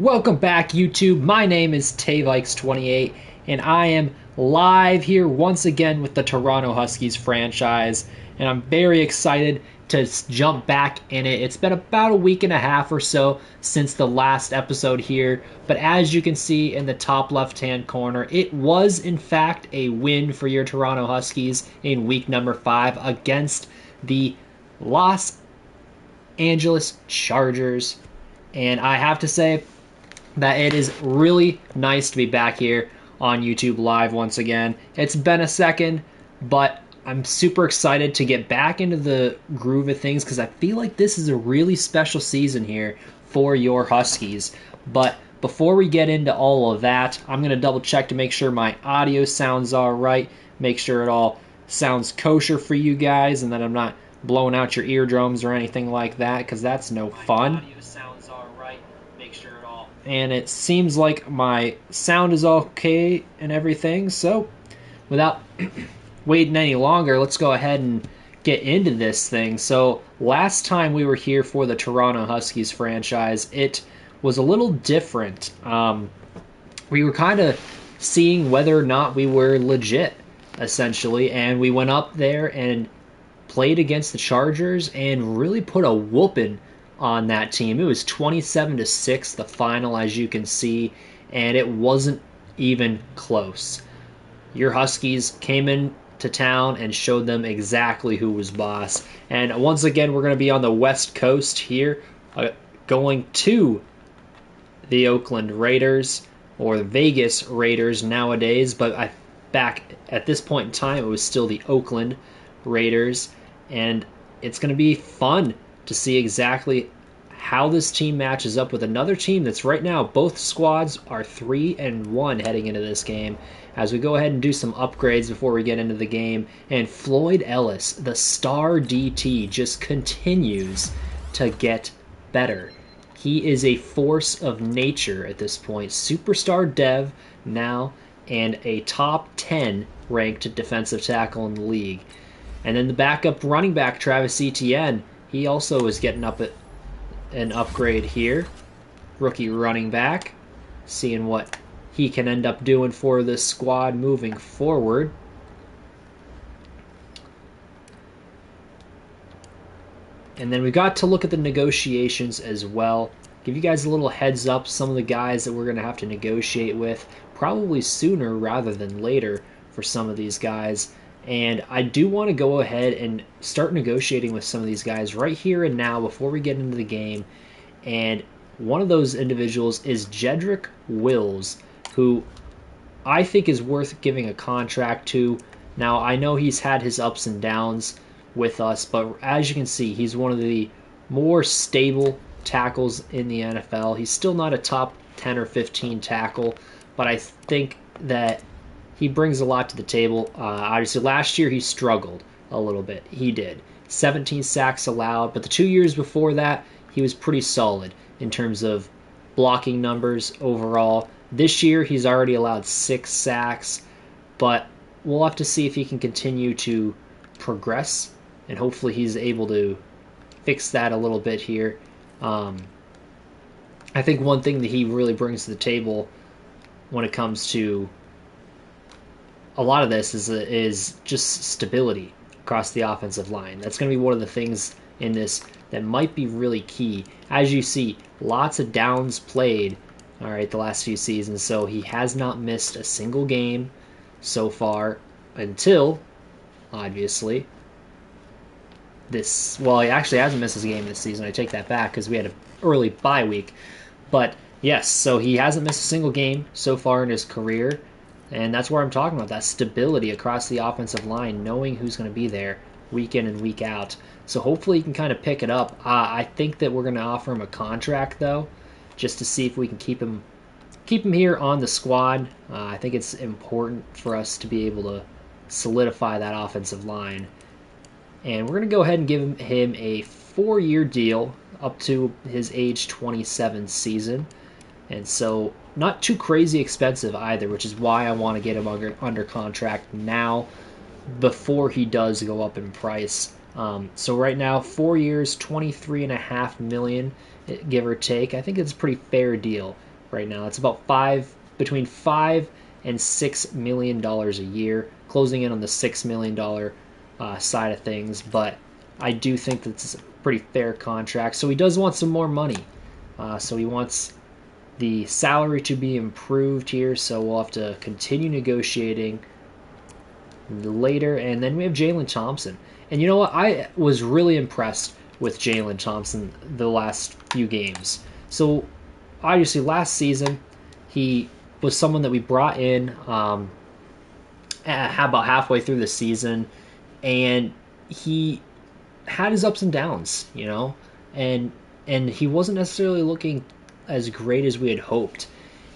Welcome back, YouTube. My name is Tayvikes28, and I am live here once again with the Toronto Huskies franchise, and I'm very excited to jump back in it. It's been about a week and a half or so since the last episode here, but as you can see in the top left-hand corner, it was in fact a win for your Toronto Huskies in week number 5 against the Los Angeles Chargers. And I have to say that it is really nice to be back here on YouTube Live once again. It's been a second, but I'm super excited to get back into the groove of things because I feel like this is a really special season here for your Huskies. But before we get into all of that, I'm going to double check to make sure my audio sounds all right, make sure it all sounds kosher for you guys, and that I'm not blowing out your eardrums or anything like that, because that's no fun. And it seems like my sound is okay and everything, so without waiting any longer, let's go ahead and get into this thing. So last time we were here for the Toronto Huskies franchise, it was a little different. We were kind of seeing whether or not we were legit, essentially, and we went up there and played against the Chargers and really put a whooping on that team. It was 27-6, the final, as you can see, and it wasn't even close. Your Huskies came in to town and showed them exactly who was boss. And once again, we're going to be on the West Coast here, going to the Oakland Raiders, or the Vegas Raiders nowadays, but back at this point in time, it was still the Oakland Raiders, and it's going to be fun to see exactly how this team matches up with another team that's right now, both squads are 3-1 heading into this game, as we go ahead and do some upgrades before we get into the game. And Floyd Ellis, the star DT, just continues to get better. He is a force of nature at this point. Superstar dev now, and a top 10 ranked defensive tackle in the league. And then the backup running back, Travis Etienne, he also is getting up at an upgrade here. Rookie running back, seeing what he can end up doing for this squad moving forward. And then we got to look at the negotiations as well. Give you guys a little heads up, some of the guys that we're going to have to negotiate with, probably sooner rather than later for some of these guys. And I do want to go ahead and start negotiating with some of these guys right here and now before we get into the game. And one of those individuals is Jedrick Wills, who I think is worth giving a contract to. Now, I know he's had his ups and downs with us, but as you can see, he's one of the more stable tackles in the NFL. He's still not a top 10 or 15 tackle, but I think that he brings a lot to the table. Obviously, last year he struggled a little bit. He did. 17 sacks allowed, but the 2 years before that, he was pretty solid in terms of blocking numbers overall. This year, he's already allowed 6 sacks, but we'll have to see if he can continue to progress, and hopefully he's able to fix that a little bit here. I think one thing that he really brings to the table when it comes to a lot of this is just stability across the offensive line. That's going to be one of the things in this that might be really key. As you see, lots of downs played, all right, the last few seasons, so he has not missed a single game so far until, obviously, this. Well, he actually hasn't missed a game this season. I take that back because we had an early bye week. But, yes, so he hasn't missed a single game so far in his career. And that's where I'm talking about, that stability across the offensive line, knowing who's going to be there week in and week out. So hopefully he can kind of pick it up. I think that we're going to offer him a contract, though, just to see if we can keep him here on the squad. I think it's important for us to be able to solidify that offensive line. And we're going to go ahead and give him a 4-year deal up to his age 27 season. And so not too crazy expensive either, which is why I want to get him under contract now before he does go up in price. So right now, 4 years, $23.5 million, give or take. I think it's a pretty fair deal right now. It's about between $5 and $6 million a year, closing in on the $6 million side of things. But I do think that's a pretty fair contract. So he does want some more money. So he wants the salary to be improved here. So we'll have to continue negotiating later. And then we have Jalen Thompson. And you know what? I was really impressed with Jalen Thompson the last few games. So obviously last season he was someone that we brought in about halfway through the season, and he had his ups and downs, and he wasn't necessarily looking as great as we had hoped.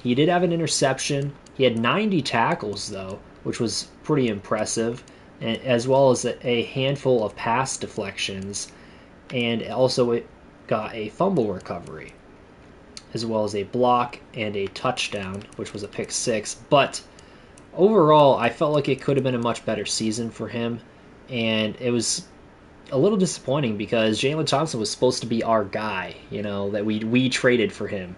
He did have an interception. He had 90 tackles though, which was pretty impressive, as well as a handful of pass deflections, and also it got a fumble recovery, as well as a block and a touchdown, which was a pick six. But overall, I felt like it could have been a much better season for him, and it was a little disappointing because Jalen Thompson was supposed to be our guy, that we traded for him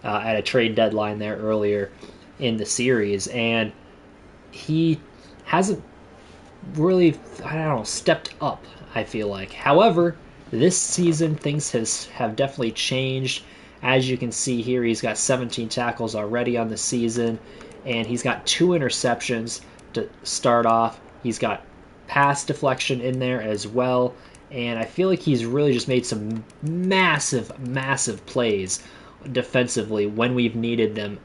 at a trade deadline there earlier in the series, and he hasn't really, stepped up, I feel like. However, this season things have definitely changed. As you can see here, he's got 17 tackles already on the season, and he's got 2 interceptions to start off. He's got pass deflection in there as well, and I feel like he's really just made some massive, massive plays defensively when we've needed them,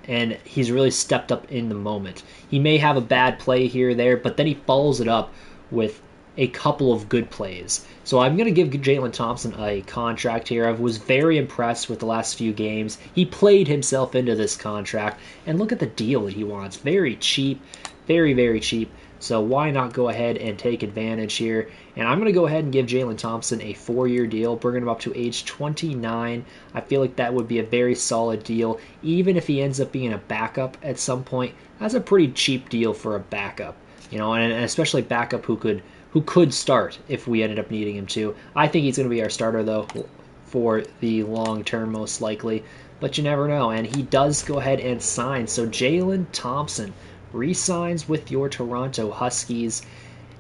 and he's really stepped up in the moment. He may have a bad play here or there, but then he follows it up with a couple of good plays. So I'm going to give Jalen Thompson a contract here. I was very impressed with the last few games. He played himself into this contract, and look at the deal that he wants. Very cheap, very, very cheap. So why not go ahead and take advantage here? And I'm going to go ahead and give Jalen Thompson a 4-year deal, bringing him up to age 29. I feel like that would be a very solid deal. Even if he ends up being a backup at some point, that's a pretty cheap deal for a backup. And especially backup who could start if we ended up needing him to. I think he's going to be our starter, though, for the long term, most likely. But you never know. And he does go ahead and sign. So Jalen Thompson re-signs with your Toronto Huskies.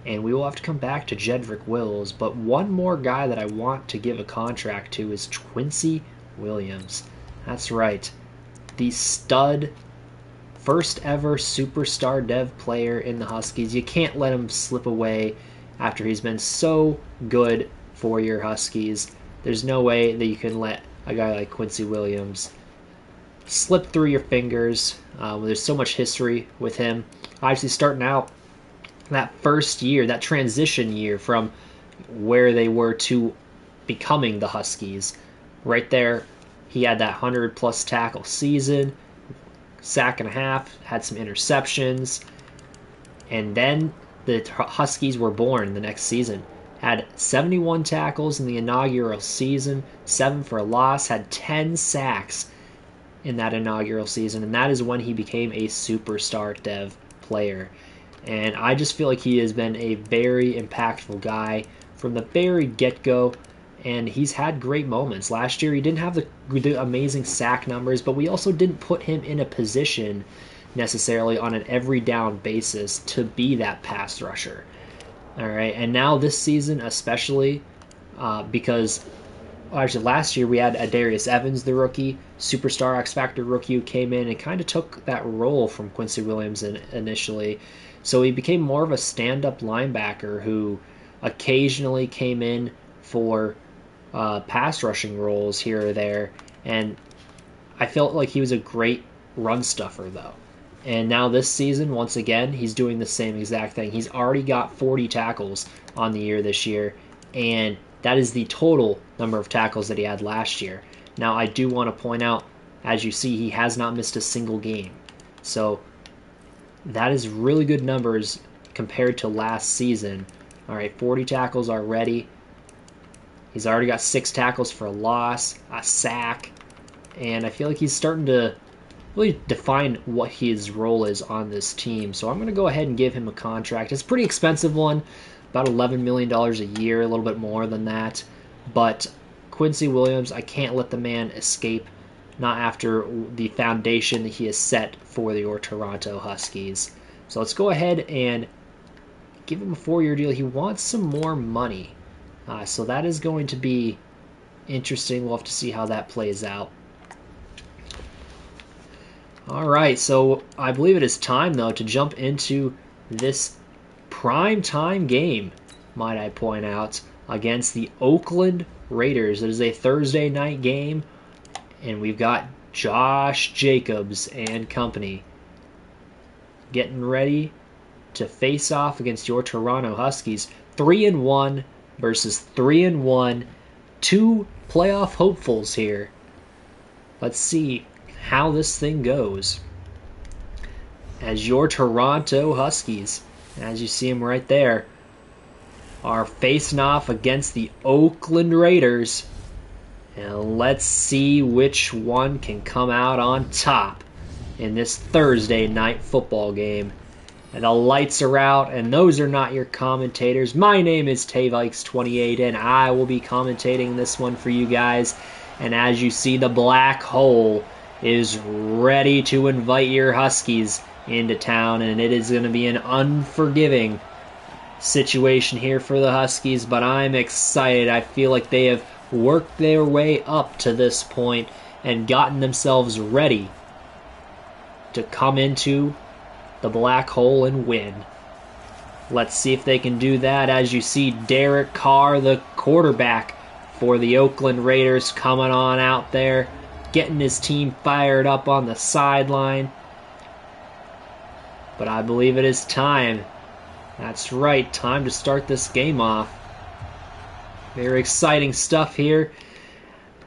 And we will have to come back to Jedrick Wills. But one more guy that I want to give a contract to is Quincy Williams. That's right. The stud, first ever superstar dev player in the Huskies. You can't let him slip away after he's been so good for your Huskies. There's no way that you can let a guy like Quincy Williams slip through your fingers. There's so much history with him. Obviously, starting out that first year, that transition year from where they were to becoming the Huskies, right there, he had that 100-plus tackle season, sack and a half, had some interceptions, and then the Huskies were born the next season. Had 71 tackles in the inaugural season, 7 for a loss, had 10 sacks in that inaugural season, and that is when he became a superstar dev player. And I just feel like he has been a very impactful guy from the very get-go, and he's had great moments. Last year he didn't have the amazing sack numbers, but we also didn't put him in a position necessarily on an every down basis to be that pass rusher. All right, and now this season especially, because actually last year we had Darius Evans, the rookie, superstar X Factor rookie, who came in and kind of took that role from Quincy Williams initially. So he became more of a stand-up linebacker who occasionally came in for pass rushing roles here or there, and I felt like he was a great run stuffer though. And now this season, once again, he's doing the same exact thing. He's already got 40 tackles on the year this year, and that is the total number of tackles that he had last year. Now, I do want to point out, as you see, he has not missed a single game. So that is really good numbers compared to last season. All right, 40 tackles already. He's already got 6 tackles for a loss, a sack, and I feel like he's starting to really define what his role is on this team. So I'm going to go ahead and give him a contract. It's a pretty expensive one, about $11 million a year, a little bit more than that. But Quincy Williams, I can't let the man escape not after the foundation that he has set for your Toronto Huskies. So let's go ahead and give him a 4-year deal. He wants some more money. So that is going to be interesting. We'll have to see how that plays out. All right, so I believe it is time, though, to jump into this prime time game, might I point out, against the Oakland Raiders. It is a Thursday night game, and we've got Josh Jacobs and company getting ready to face off against your Toronto Huskies. 3-1 versus 3-1. 2 playoff hopefuls here. Let's see how this thing goes. As your Toronto Huskies, as you see them right there, are facing off against the Oakland Raiders. And let's see which one can come out on top in this Thursday night football game. And the lights are out, and those are not your commentators. My name is Tayvikes28, and I will be commentating this one for you guys. And as you see, the black hole is ready to invite your Huskies into town, and it is going to be an unforgiving situation here for the Huskies, but I'm excited. I feel like they have worked their way up to this point and gotten themselves ready to come into the black hole and win. Let's see if they can do that. As you see, Derek Carr, the quarterback for the Oakland Raiders, coming on out there, getting his team fired up on the sideline. But I believe it is time. That's right, time to start this game off. Very exciting stuff here,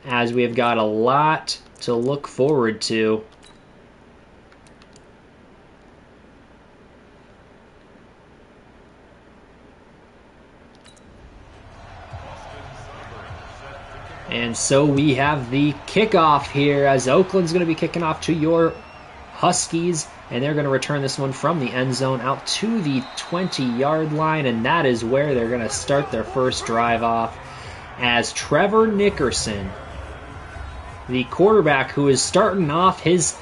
as we have got a lot to look forward to. And so we have the kickoff here, as Oakland's going to be kicking off to your Huskies, and they're going to return this one from the end zone out to the 20-yard line, and that is where they're going to start their first drive off, as Trevor Nickerson, the quarterback who is starting off his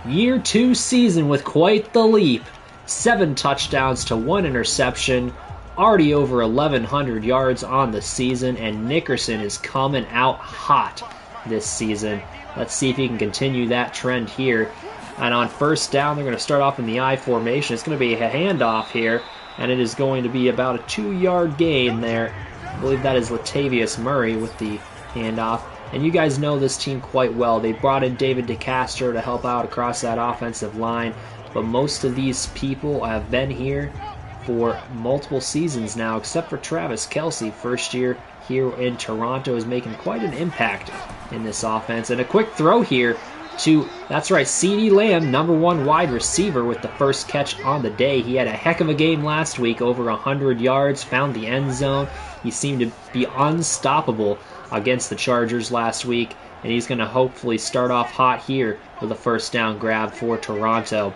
year 2 season with quite the leap. 7 touchdowns to 1 interception, already over 1,100 yards on the season, and Nickerson is coming out hot this season. Let's see if he can continue that trend here. And on first down, they're going to start off in the I formation. It's going to be a handoff here, and it is going to be about a 2-yard gain there. I believe that is Latavius Murray with the handoff. And you guys know this team quite well. They brought in David DeCastro to help out across that offensive line, but most of these people have been here for multiple seasons now, except for Travis Kelce. First year here in Toronto is making quite an impact in this offense. And a quick throw here to, that's right, CeeDee Lamb, number 1 wide receiver with the first catch on the day. He had a heck of a game last week, over 100 yards, found the end zone. He seemed to be unstoppable against the Chargers last week, and he's going to hopefully start off hot here with a first down grab for Toronto.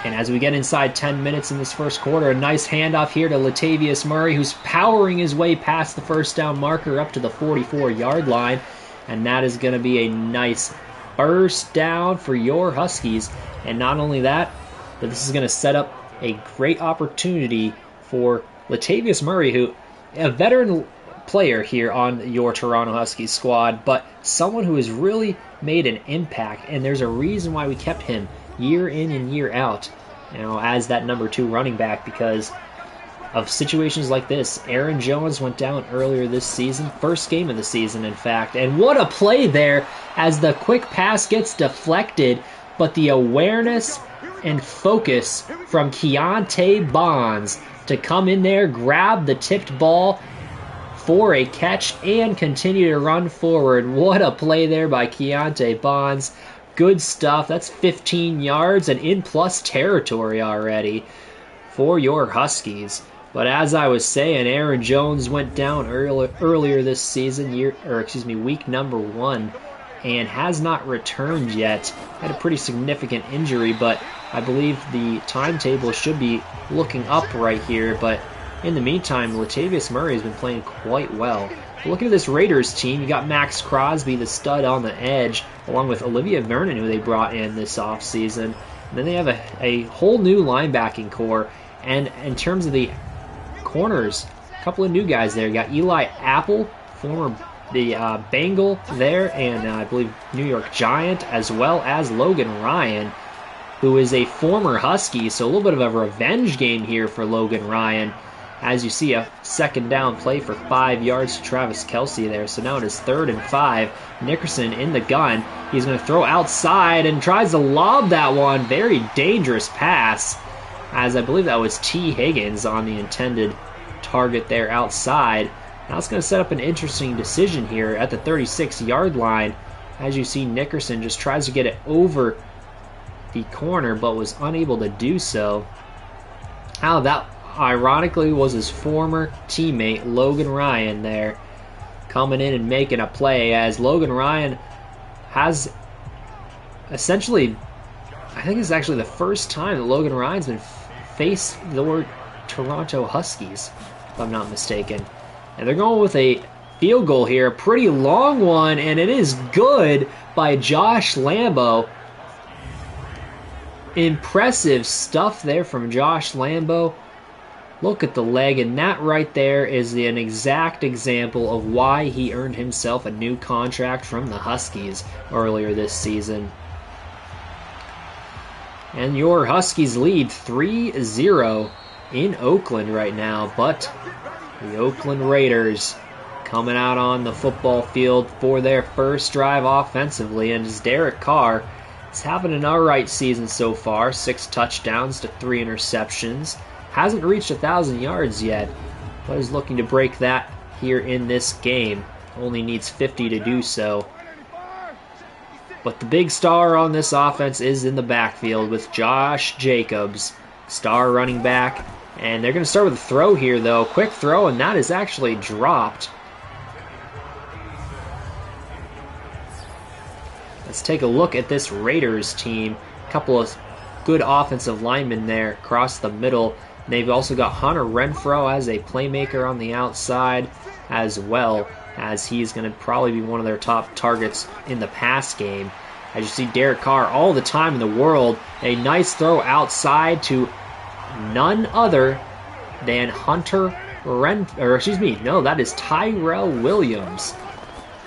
And as we get inside 10 minutes in this first quarter, a nice handoff here to Latavius Murray, who's powering his way past the first down marker up to the 44-yard line. And that is going to be a nice first down for your Huskies. And not only that, but this is going to set up a great opportunity for Latavius Murray, who a veteran player here on your Toronto Huskies squad, but someone who has really made an impact. And there's a reason why we kept him year in and year out, as that number 2 running back, because of situations like this. Aaron Jones went down earlier this season, first game of the season, in fact, and what a play there as the quick pass gets deflected, but the awareness and focus from Keontae Bonds to come in there, grab the tipped ball for a catch, and continue to run forward. What a play there by Keontae Bonds. Good stuff. That's 15 yards and in plus territory already for your Huskies. But as I was saying, Aaron Jones went down earlier this season, week number 1, and has not returned yet. Had a pretty significant injury, but I believe the timetable should be looking up right here. But in the meantime, Latavius Murray has been playing quite well Looking at this Raiders team, you got Max Crosby, the stud on the edge, along with Olivia Vernon, who they brought in this offseason. And then they have a whole new linebacking core. And in terms of the corners, a couple of new guys there. You got Eli Apple, former Bengal there, and I believe New York Giant, as well as Logan Ryan, who is a former Husky. So a little bit of a revenge game here for Logan Ryan. As you see, a second down play for 5 yards to Travis Kelce there. So now it is 3rd and 5. Nickerson in the gun. He's going to throw outside and tries to lob that one. Very dangerous pass, as I believe that was T. Higgins on the intended target there outside. Now it's going to set up an interesting decision here at the 36-yard line. As you see, Nickerson just tries to get it over the corner, but was unable to do so. How that ironically was his former teammate Logan Ryan there, coming in and making a play, as Logan Ryan has essentially, I think it's actually the first time that Logan Ryan's been faced the Toronto Huskies, if I'm not mistaken. And they're going with a field goal here, a pretty long one, and it is good by Josh Lambo. Impressive stuff there from Josh Lambo. Look at the leg, and that right there is an exact example of why he earned himself a new contract from the Huskies earlier this season. And your Huskies lead 3-0 in Oakland right now, but the Oakland Raiders coming out on the football field for their first drive offensively, and as Derek Carr is having an alright season so far, 6 touchdowns to 3 interceptions. Hasn't reached 1,000 yards yet, but is looking to break that here in this game. Only needs 50 to do so. But the big star on this offense is in the backfield with Josh Jacobs, star running back. And they're going to start with a throw here, though. Quick throw, and that is actually dropped. Let's take a look at this Raiders team. A couple of good offensive linemen there across the middle. They've also got Hunter Renfrow as a playmaker on the outside, as well as he's going to probably be one of their top targets in the pass game. As you see, Derek Carr all the time in the world. A nice throw outside to none other than that is Tyrell Williams.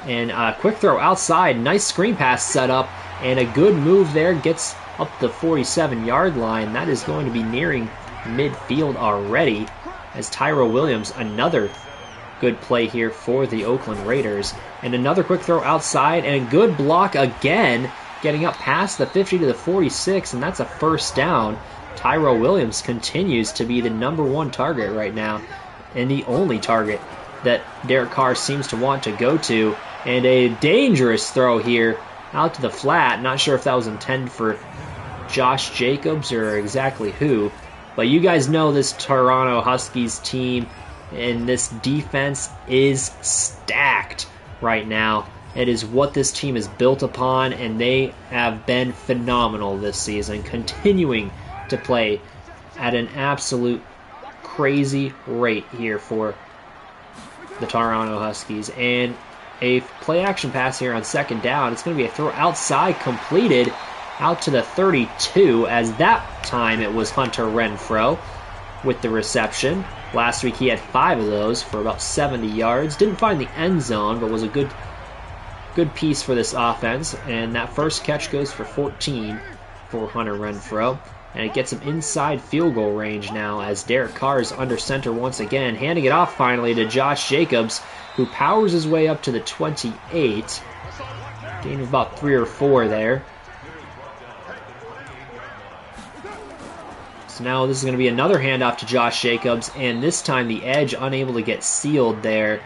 And a quick throw outside, nice screen pass set up, and a good move there, gets up the 47-yard line. That is going to be nearing midfield already, as Tyrell Williams, another good play here for the Oakland Raiders. And another quick throw outside, and a good block again, getting up past the 50 to the 46, and that's a first down. Tyrell Williams continues to be the #1 target right now, and the only target that Derek Carr seems to want to go to. And a dangerous throw here out to the flat. Not sure if that was intended for Josh Jacobs or exactly who, but you guys know this Toronto Huskies team and this defense is stacked right now. It is what this team is built upon, and they have been phenomenal this season, continuing to play at an absolute crazy rate here for the Toronto Huskies. And a play-action pass here on second down. It's going to be a throw outside, completed out to the 32, as that time it was Hunter Renfrow with the reception. Last week he had 5 of those for about 70 yards. Didn't find the end zone, but was a good piece for this offense. And that first catch goes for 14 for Hunter Renfrow. And it gets him inside field goal range now, as Derek Carr is under center once again, handing it off finally to Josh Jacobs, who powers his way up to the 28. Gain of about 3 or 4 there. So now this is going to be another handoff to Josh Jacobs, and this time the edge unable to get sealed there,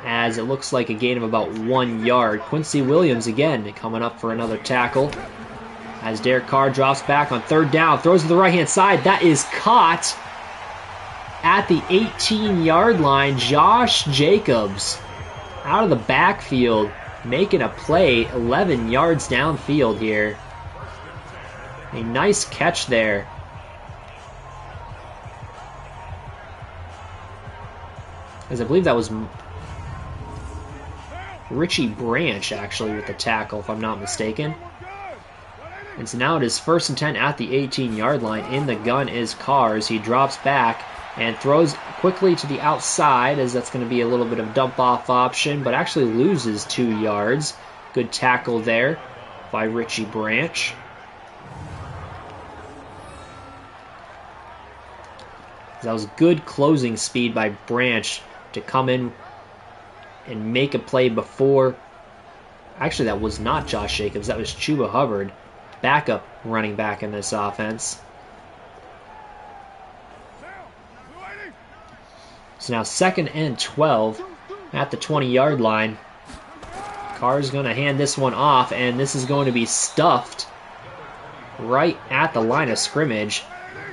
as it looks like a gain of about 1 yard. Quincy Williams again coming up for another tackle, as Derek Carr drops back on third down, throws to the right-hand side. That is caught at the 18-yard line. Josh Jacobs out of the backfield, making a play 11 yards downfield here. A nice catch there. As I believe that was Richie Branch, actually, with the tackle, if I'm not mistaken. And so now it is 1st and 10 at the 18-yard line. In the gun is Cars. He drops back and throws quickly to the outside, as that's going to be a little bit of dump-off option, but actually loses 2 yards. Good tackle there by Richie Branch. That was good closing speed by Branch to come in and make a play before. Actually, that was not Josh Jacobs. That was Chuba Hubbard, backup running back in this offense. So now 2nd and 12 at the 20-yard line. Carr's going to hand this one off, and this is going to be stuffed right at the line of scrimmage.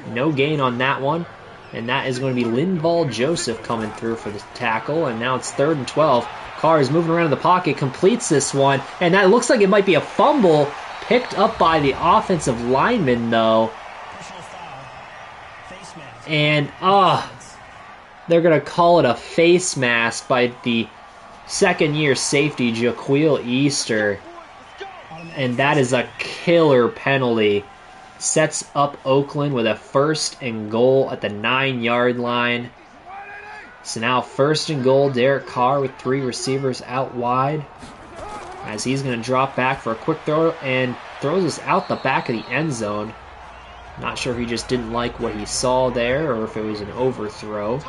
No gain on that one. And that is going to be Linval Joseph coming through for the tackle. And now it's 3rd and 12. Carr is moving around in the pocket, completes this one. And that looks like it might be a fumble picked up by the offensive lineman, though. And, they're going to call it a face mask by the second-year safety, Jaquil Easter. And that is a killer penalty. Sets up Oakland with a 1st and goal at the 9-yard line. So now 1st and goal, Derek Carr with 3 receivers out wide, as he's going to drop back for a quick throw and throws us out the back of the end zone. Not sure if he just didn't like what he saw there or if it was an overthrow.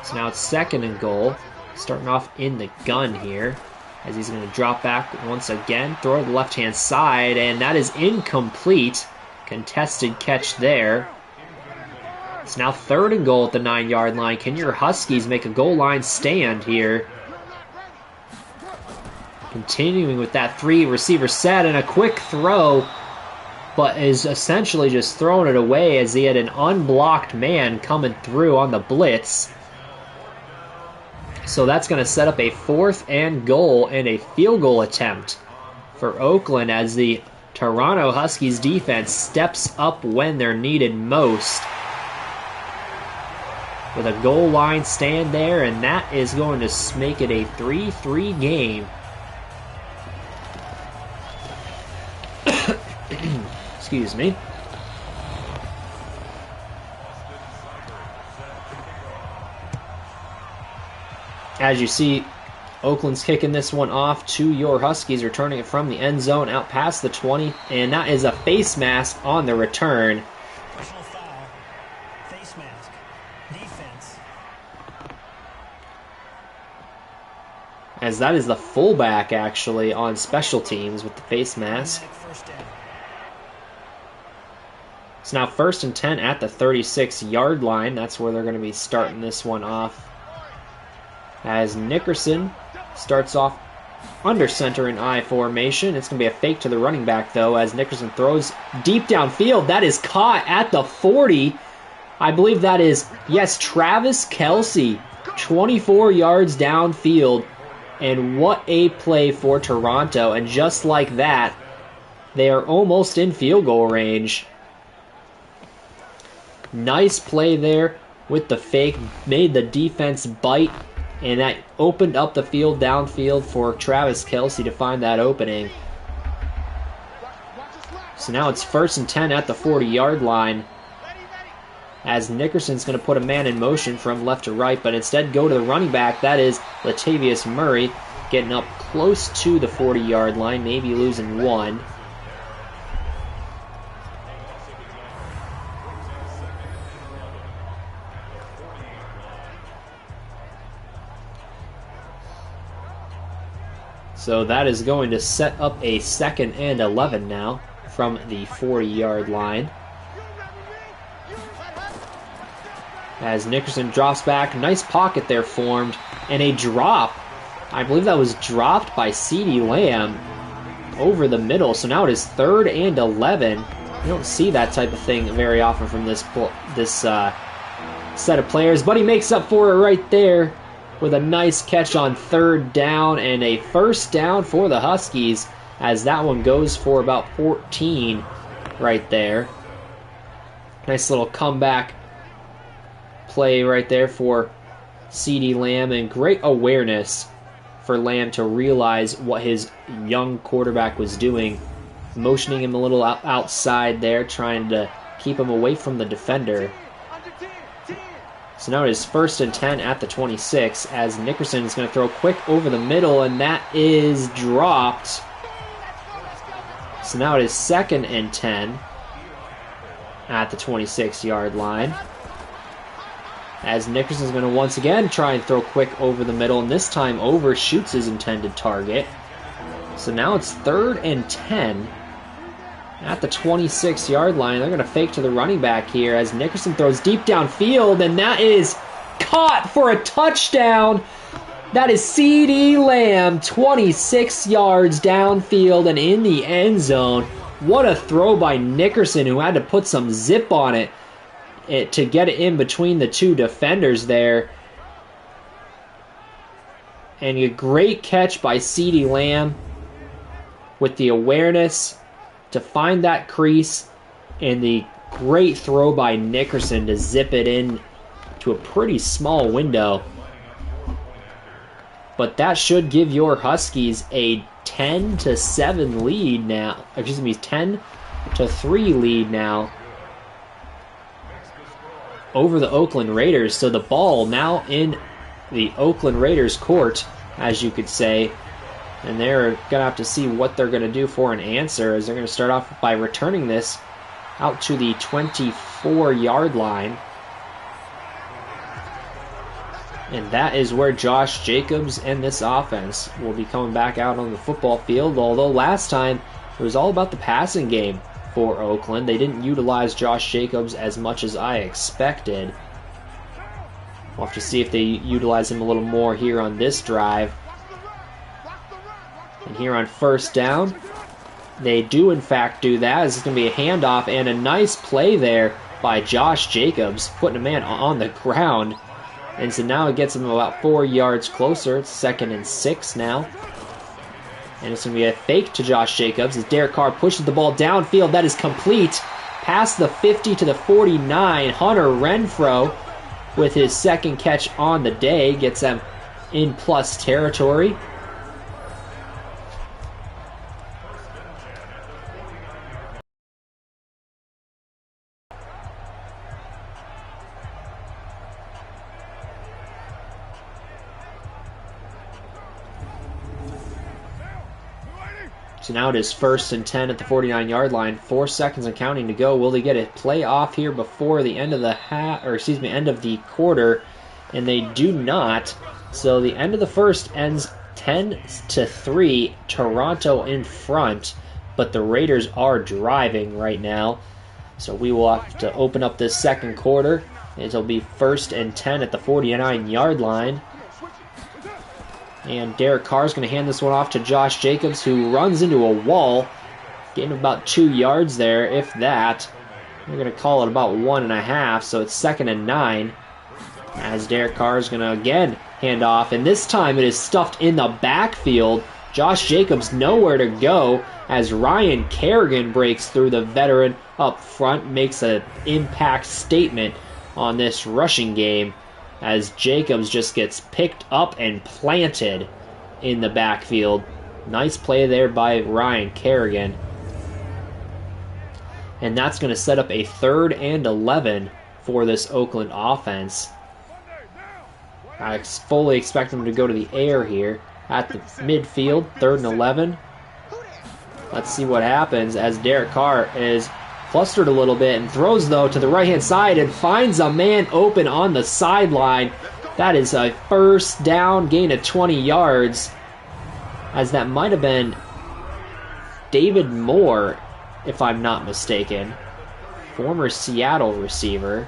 So now it's 2nd and goal, starting off in the gun here, as he's going to drop back once again, throw to the left-hand side, and that is incomplete. Contested catch there. It's now 3rd and goal at the 9-yard line. Can your Huskies make a goal line stand here? Continuing with that 3-receiver set and a quick throw, but is essentially just throwing it away as he had an unblocked man coming through on the blitz. So that's going to set up a 4th and goal and a field goal attempt for Oakland, as the Toronto Huskies defense steps up when they're needed most. With a goal line stand there, and that is going to make it a 3-3 game. Excuse me. As you see, Oakland's kicking this one off to your Huskies, returning it from the end zone out past the 20, and that is a face mask on the return. Personal foul, face mask, defense. As that is the fullback, actually, on special teams with the face mask. It's now 1st and 10 at the 36-yard line. That's where they're going to be starting this one off. As Nickerson starts off under center in I formation. It's going to be a fake to the running back, though, as Nickerson throws deep downfield. That is caught at the 40. I believe that is, yes, Travis Kelce, 24 yards downfield. And what a play for Toronto. And just like that, they are almost in field goal range. Nice play there with the fake. Made the defense bite. And that opened up the field downfield for Travis Kelce to find that opening. So now it's 1st and 10 at the 40-yard line, as Nickerson's going to put a man in motion from left to right, but instead go to the running back. That is Latavius Murray, getting up close to the 40-yard line, maybe losing 1. So that is going to set up a 2nd and 11 now from the 40-yard line. As Nickerson drops back, nice pocket there formed, and a drop. I believe that was dropped by CeeDee Lamb over the middle. So now it is 3rd and 11. You don't see that type of thing very often from this set of players, but he makes up for it right there with a nice catch on 3rd down and a 1st down for the Huskies, as that one goes for about 14 right there. Nice little comeback play right there for CeeDee Lamb, and great awareness for Lamb to realize what his young quarterback was doing, motioning him a little outside there, trying to keep him away from the defender. So now it is 1st and 10 at the 26 as Nickerson is going to throw quick over the middle, and that is dropped. So now it is 2nd and 10 at the 26-yard line, as Nickerson's going to once again try and throw quick over the middle, and this time overshoots his intended target. So now it's 3rd and 10 at the 26-yard line. They're going to fake to the running back here as Nickerson throws deep downfield, and that is caught for a touchdown. That is C.D. Lamb, 26 yards downfield and in the end zone. What a throw by Nickerson, who had to put some zip on it to get it in between the two defenders there. And a great catch by C.D. Lamb with the awareness to find that crease, and the great throw by Nickerson to zip it in to a pretty small window. But that should give your Huskies a 10-7 lead now. Excuse me, 10-3 lead now over the Oakland Raiders. So the ball now in the Oakland Raiders' court, as you could say. And they're going to have to see what they're going to do for an answer, as they're going to start off by returning this out to the 24-yard line. And that is where Josh Jacobs and this offense will be coming back out on the football field. Although last time it was all about the passing game for Oakland. They didn't utilize Josh Jacobs as much as I expected. We'll have to see if they utilize him a little more here on this drive. And here on 1st down, they do in fact do that. This is going to be a handoff and a nice play there by Josh Jacobs, putting a man on the ground. And so now it gets him about 4 yards closer. It's 2nd and 6 now. And it's going to be a fake to Josh Jacobs as Derek Carr pushes the ball downfield. That is complete. Past the 50 to the 49. Hunter Renfrow, with his 2nd catch on the day, gets them in plus territory. So now it is 1st and 10 at the 49-yard line. 4 seconds and counting to go. Will they get a play off here before the end of the end of the quarter? And they do not. So the end of the first ends 10-3. Toronto in front, but the Raiders are driving right now. So we will have to open up this second quarter. It'll be 1st and 10 at the 49-yard line. And Derek Carr is going to hand this one off to Josh Jacobs, who runs into a wall, getting about 2 yards there, if that. We're going to call it about 1.5, so it's 2nd and 9. As Derek Carr is going to again hand off, and this time it is stuffed in the backfield. Josh Jacobs nowhere to go as Ryan Kerrigan breaks through. The veteran up front, makes an impact statement on this rushing game, as Jacobs just gets picked up and planted in the backfield. Nice play there by Ryan Kerrigan. And that's going to set up a 3rd and 11 for this Oakland offense. I fully expect them to go to the air here at the midfield, 3rd and 11. Let's see what happens as Derek Carr is flustered a little bit and throws, though, to the right-hand side and finds a man open on the sideline. That is a 1st down, gain of 20 yards, as that might have been David Moore, if I'm not mistaken, former Seattle receiver.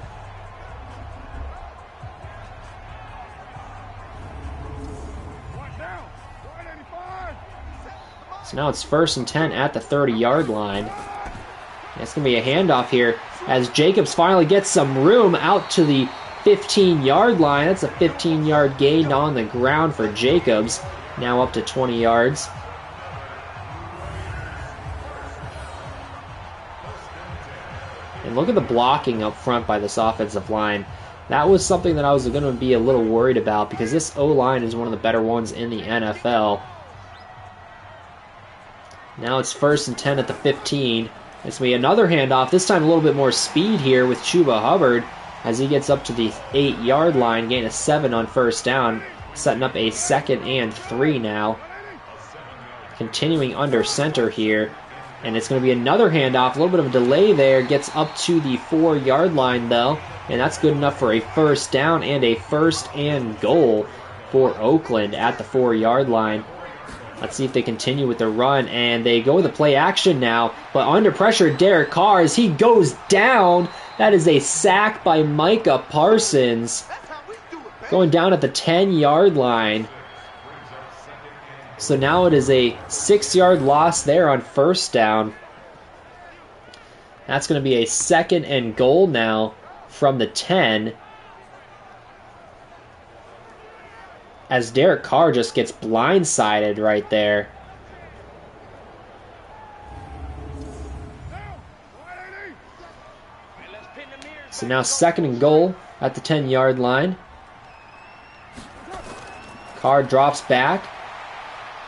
So now it's 1st and 10 at the 30-yard line. It's going to be a handoff here as Jacobs finally gets some room out to the 15-yard line. That's a 15-yard gain on the ground for Jacobs. Now up to 20 yards. And look at the blocking up front by this offensive line. That was something that I was going to be a little worried about because this O-line is one of the better ones in the NFL. Now it's 1st and 10 at the 15. It's going to be another handoff, this time a little bit more speed here with Chuba Hubbard as he gets up to the 8-yard line, gain a 7 on 1st down, setting up a 2nd and 3 now. Continuing under center here, and it's going to be another handoff, a little bit of a delay there, gets up to the 4-yard line though, and that's good enough for a 1st down and a 1st and goal for Oakland at the 4-yard line. Let's see if they continue with the run, and they go with the play action now, but under pressure, Derek Carr, as he goes down. That is a sack by Micah Parsons, going down at the 10-yard line. So now it is a 6-yard loss there on 1st down. That's going to be a 2nd and goal now from the 10. As Derek Carr just gets blindsided right there. So now 2nd and goal at the 10-yard line. Carr drops back,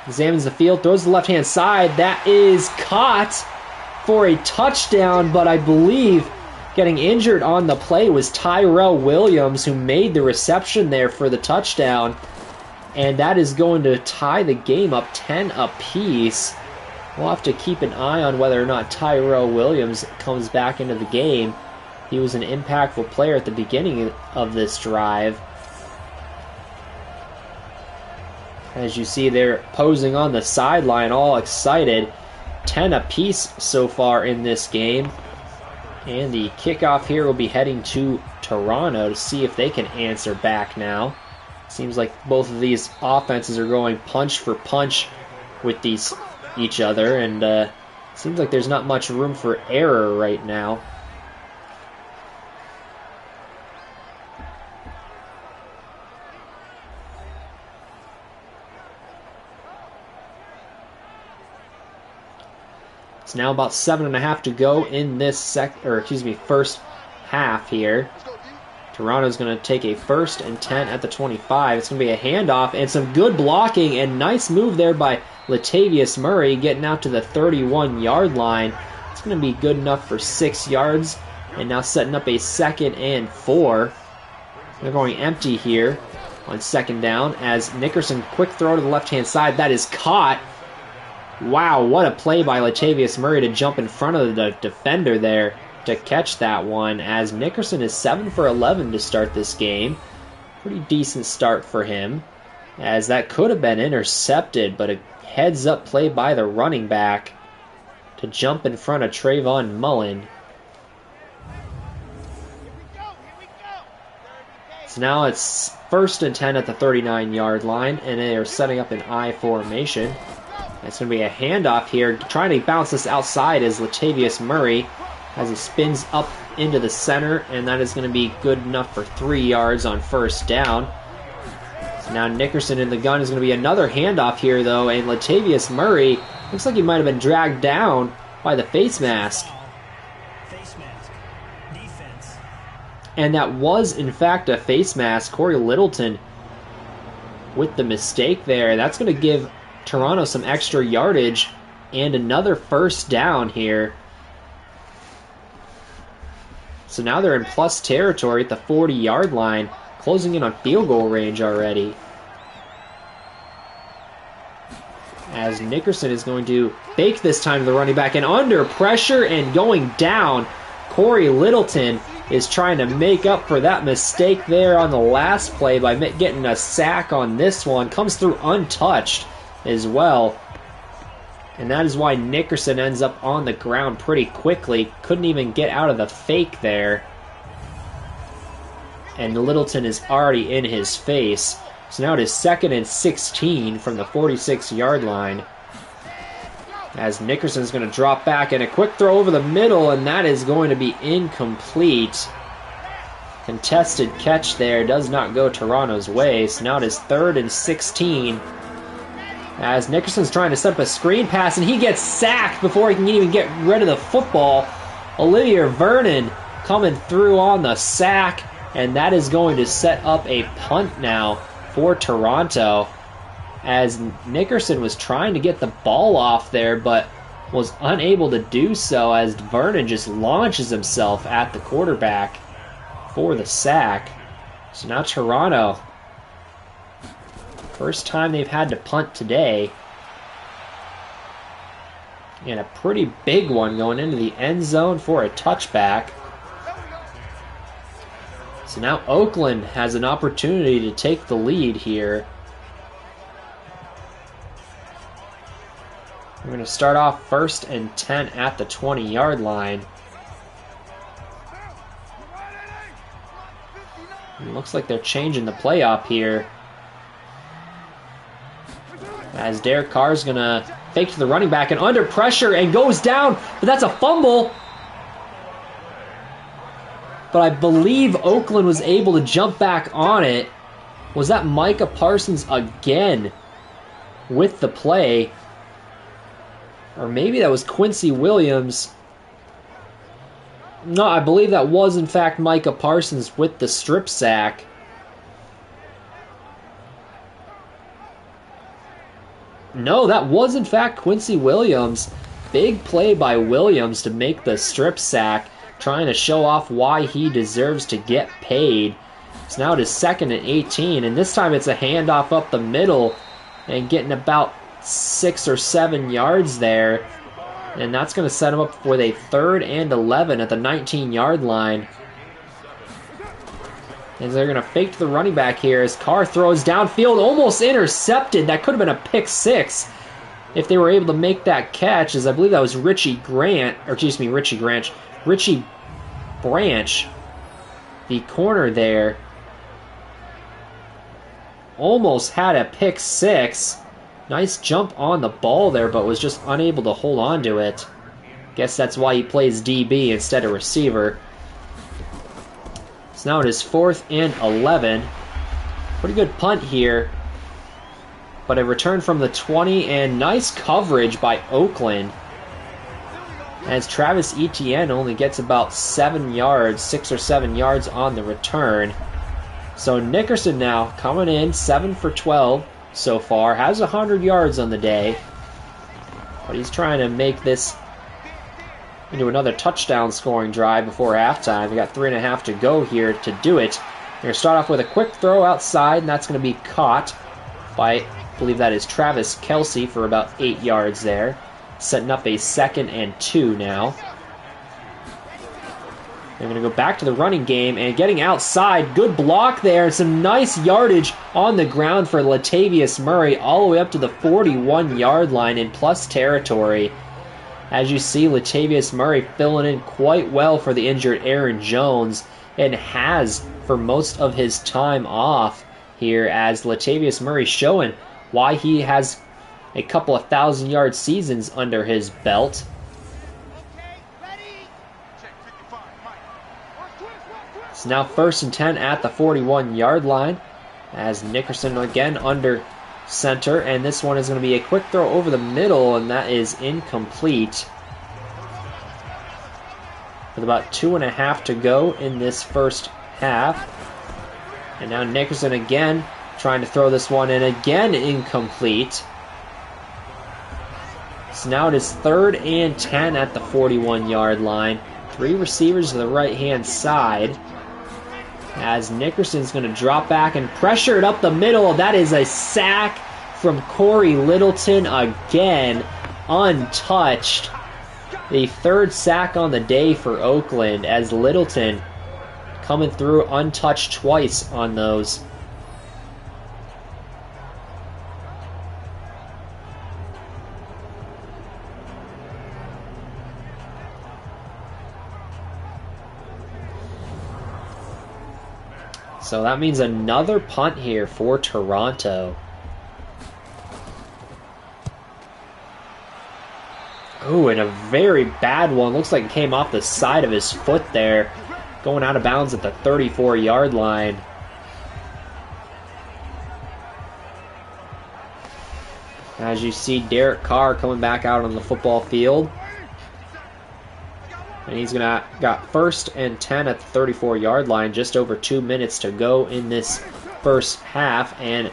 examines the field, throws the left-hand side. That is caught for a touchdown, but I believe getting injured on the play was Tyrell Williams, who made the reception there for the touchdown. And that is going to tie the game up 10 apiece. We'll have to keep an eye on whether or not Tyrell Williams comes back into the game. He was an impactful player at the beginning of this drive. As you see, they're posing on the sideline, all excited. 10 apiece so far in this game. And the kickoff here will be heading to Toronto to see if they can answer back now. Seems like both of these offenses are going punch for punch with each other, and seems like there's not much room for error right now. It's now about 7.5 to go in this first half here. Toronto's going to take a 1st and 10 at the 25. It's going to be a handoff and some good blocking and nice move there by Latavius Murray getting out to the 31-yard line. It's going to be good enough for 6 yards, and now setting up a 2nd and 4. They're going empty here on 2nd down as Nickerson, quick throw to the left-hand side. That is caught. Wow, what a play by Latavius Murray to jump in front of the defender there to catch that one, as Nickerson is 7 for 11 to start this game. Pretty decent start for him, as that could have been intercepted, but a heads-up play by the running back to jump in front of Trayvon Mullen. So now it's 1st and 10 at the 39-yard line, and they are setting up an I formation. It's going to be a handoff here, trying to bounce this outside as Latavius Murray, as he spins up into the center, and that is going to be good enough for 3 yards on 1st down. So now Nickerson in the gun is going to be another handoff here, though, and Latavius Murray looks like he might have been dragged down by the face mask. And that was, in fact, a face mask. Corey Littleton with the mistake there. That's going to give Toronto some extra yardage and another 1st down here. So now they're in plus territory at the 40-yard line, closing in on field goal range already. As Nickerson is going to fake this time to the running back, and under pressure and going down, Corey Littleton is trying to make up for that mistake there on the last play by getting a sack on this one. Comes through untouched as well. And that is why Nickerson ends up on the ground pretty quickly. Couldn't even get out of the fake there. And Littleton is already in his face. So now it is 2nd and 16 from the 46-yard line. As Nickerson's going to drop back and a quick throw over the middle, and that is going to be incomplete. Contested catch there does not go Toronto's way. So now it is 3rd and 16. As Nickerson's trying to set up a screen pass, and he gets sacked before he can even get rid of the football. Olivier Vernon coming through on the sack, And that is going to set up a punt now for Toronto, as Nickerson was trying to get the ball off there, but was unable to do so, as Vernon just launches himself at the quarterback for the sack. So now Toronto, first time they've had to punt today, and a pretty big one going into the end zone for a touchback. So now Oakland has an opportunity to take the lead here. We're going to start off 1st and 10 at the 20-yard line. It looks like they're changing the play up here, as Derek Carr's going to fake to the running back and under pressure and goes down, but that's a fumble. But I believe Oakland was able to jump back on it. Was that Micah Parsons again with the play? Or maybe that was Quincy Williams. No, I believe that was in fact Micah Parsons with the strip sack. No, that was in fact Quincy Williams. Big play by Williams to make the strip sack, trying to show off why he deserves to get paid. So now it is 2nd and 18, and this time it's a handoff up the middle and getting about 6 or 7 yards there. And that's going to set him up with a 3rd and 11 at the 19-yard line. As they're going to fake to the running back here as Carr throws downfield, almost intercepted. That could have been a pick 6 if they were able to make that catch, as I believe that was Richie Branch, the corner there. Almost had a pick 6. Nice jump on the ball there, but was just unable to hold on to it. Guess that's why he plays DB instead of receiver. So now it is 4th and 11. Pretty good punt here, but a return from the 20, and nice coverage by Oakland, as Travis Etienne only gets about 7 yards, 6 or 7 yards on the return. So Nickerson now coming in 7 for 12 so far, has 100 yards on the day, but he's trying to make this into another touchdown scoring drive before halftime. We got 3.5 to go here to do it. We're going to start off with a quick throw outside, and that's going to be caught by, I believe that is Travis Kelce, for about 8 yards there. Setting up a 2nd and 2 now. They're going to go back to the running game and getting outside. Good block there, and some nice yardage on the ground for Latavius Murray, all the way up to the 41-yard line in plus territory. As you see, Latavius Murray filling in quite well for the injured Aaron Jones, and has for most of his time off here, as Latavius Murray showing why he has a couple of 1,000-yard seasons under his belt. It's now 1st and 10 at the 41-yard line, as Nickerson again under center, and this one is going to be a quick throw over the middle, and that is incomplete. With about 2.5 to go in this first half. And now Nickerson again trying to throw this one in, again incomplete. So now it is 3rd and 10 at the 41-yard line. 3 receivers to the right-hand side, as Nickerson's going to drop back and pressure it up the middle. That is a sack from Corey Littleton again, untouched. The 3rd sack on the day for Oakland, as Littleton coming through untouched twice on those. So that means another punt here for Toronto. Ooh, and a very bad one. Looks like it came off the side of his foot there, going out of bounds at the 34-yard line. As you see Derek Carr coming back out on the football field. And he's got 1st and 10 at the 34-yard line. Just over 2 minutes to go in this first half. And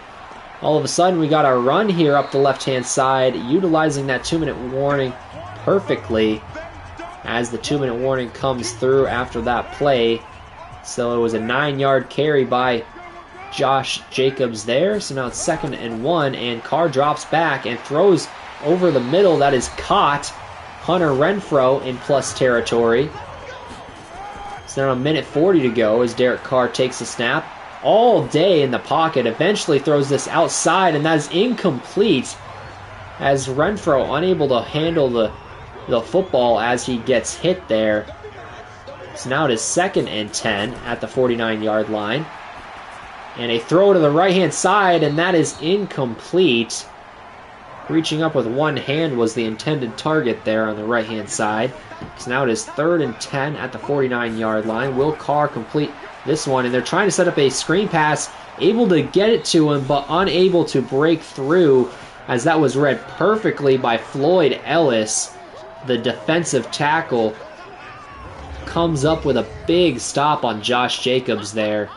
all of a sudden, we got a run here up the left-hand side, utilizing that 2-minute warning perfectly as the 2-minute warning comes through after that play. So it was a 9-yard carry by Josh Jacobs there. So now it's 2nd and 1, and Carr drops back and throws over the middle. That is caught. Hunter Renfrow in plus territory. So now a minute 40 to go as Derek Carr takes the snap. All day in the pocket, eventually throws this outside, and that is incomplete as Renfrow unable to handle the football as he gets hit there. So now it is 2nd and 10 at the 49-yard line. And a throw to the right-hand side, and that is incomplete. Reaching up with one hand was the intended target there on the right-hand side. So now it is 3rd and 10 at the 49-yard line. Will Carr complete this one? And they're trying to set up a screen pass, able to get it to him, but unable to break through, as that was read perfectly by Floyd Ellis. The defensive tackle comes up with a big stop on Josh Jacobs there,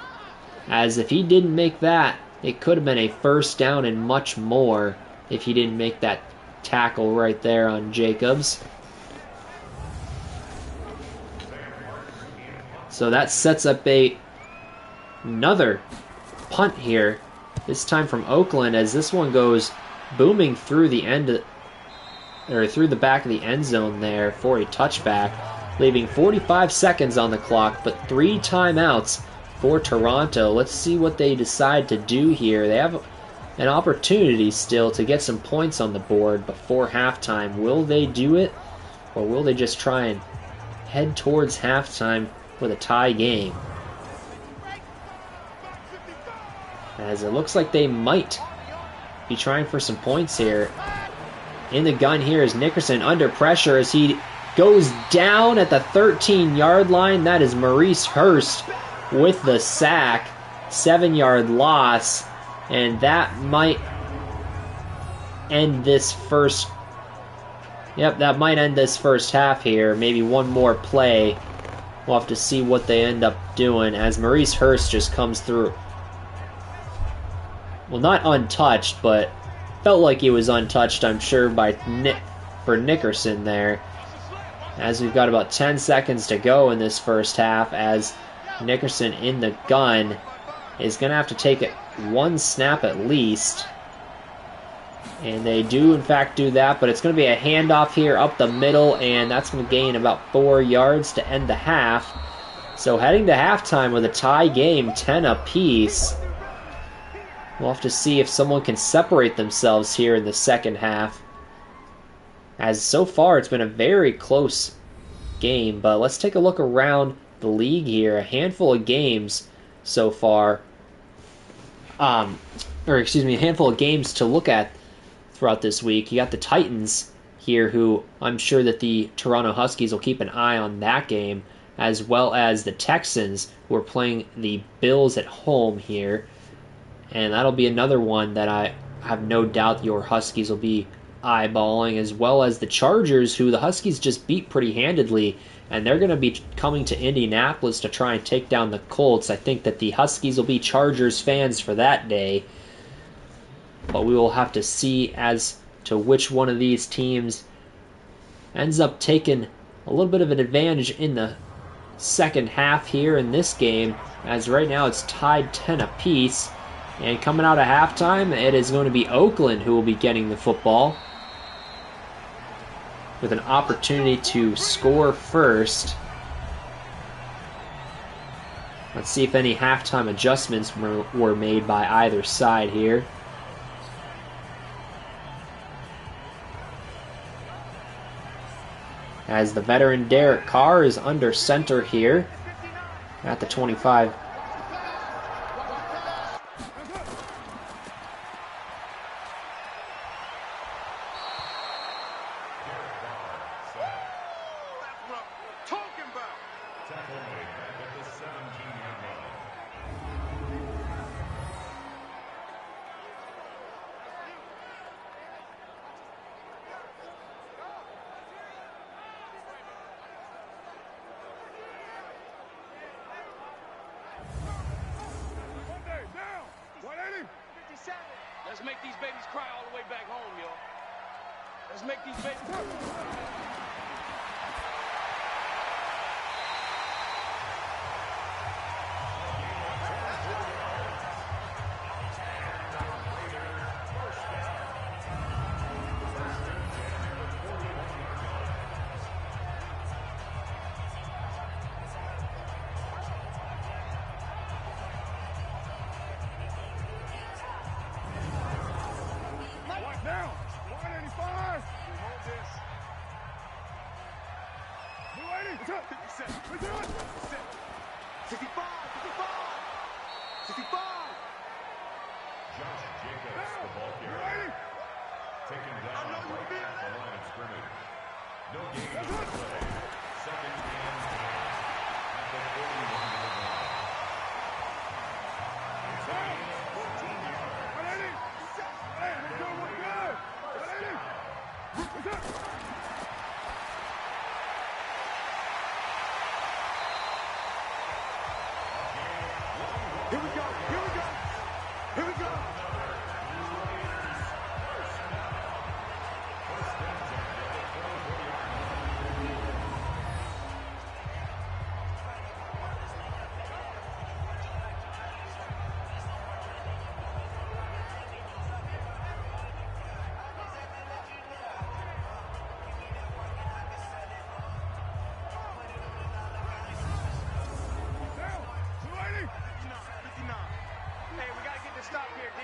as if he didn't make that, it could have been a 1st down and much more if he didn't make that tackle right there on Jacobs. So that sets up another punt here, this time from Oakland, as this one goes booming through the through the back of the end zone there for a touchback, leaving 45 seconds on the clock, but 3 timeouts for Toronto. Let's see what they decide to do here. They have an opportunity still to get some points on the board before halftime. Will they do it, or will they just try and head towards halftime with a tie game? As it looks like they might be trying for some points here. In the gun here is Nickerson under pressure as he goes down at the 13-yard line. That is Maurice Hurst with the sack. 7-yard loss. And that might end this first... Yep, that might end this first half here. Maybe one more play. We'll have to see what they end up doing as Maurice Hurst just comes through. Well, not untouched, but felt like he was untouched, I'm sure, for Nickerson there. As we've got about 10 seconds to go in this first half, as Nickerson in the gun is going to have to take it one snap at least. And they do, in fact, do that, but it's going to be a handoff here up the middle, and that's going to gain about 4 yards to end the half. So heading to halftime with a tie game, 10 apiece. We'll have to see if someone can separate themselves here in the second half, as so far it's been a very close game. But let's take a look around the league here. A handful of games so far. A handful of games to look at throughout this week. You got the Titans here, who I'm sure that the Toronto Huskies will keep an eye on that game, as well as the Texans, who are playing the Bills at home here. And that'll be another one that I have no doubt your Huskies will be eyeballing, as well as the Chargers, who the Huskies just beat pretty handedly, and they're going to be coming to Indianapolis to try and take down the Colts. I think that the Huskies will be Chargers fans for that day, but we will have to see as to which one of these teams ends up taking a little bit of an advantage in the second half here in this game, as right now it's tied 10 apiece. And coming out of halftime, it is going to be Oakland who will be getting the football, with an opportunity to score first. Let's see if any halftime adjustments were made by either side here. As the veteran Derek Carr is under center here at the 25. Let's make these babies cry all the way back home, yo. Let's make these babies... Now, 185. Hold this. 280. We do it. 65. 65. Josh Jacobs, the ball carrier. Taken down right at the line of scrimmage. No gain on the play. Second and 10 at the 41-yard line. It's a gain of 14 yards. 180. Hey, we're good. We're good. 180. What's up? Here we go. Here we go. Here we go. Stop here, D.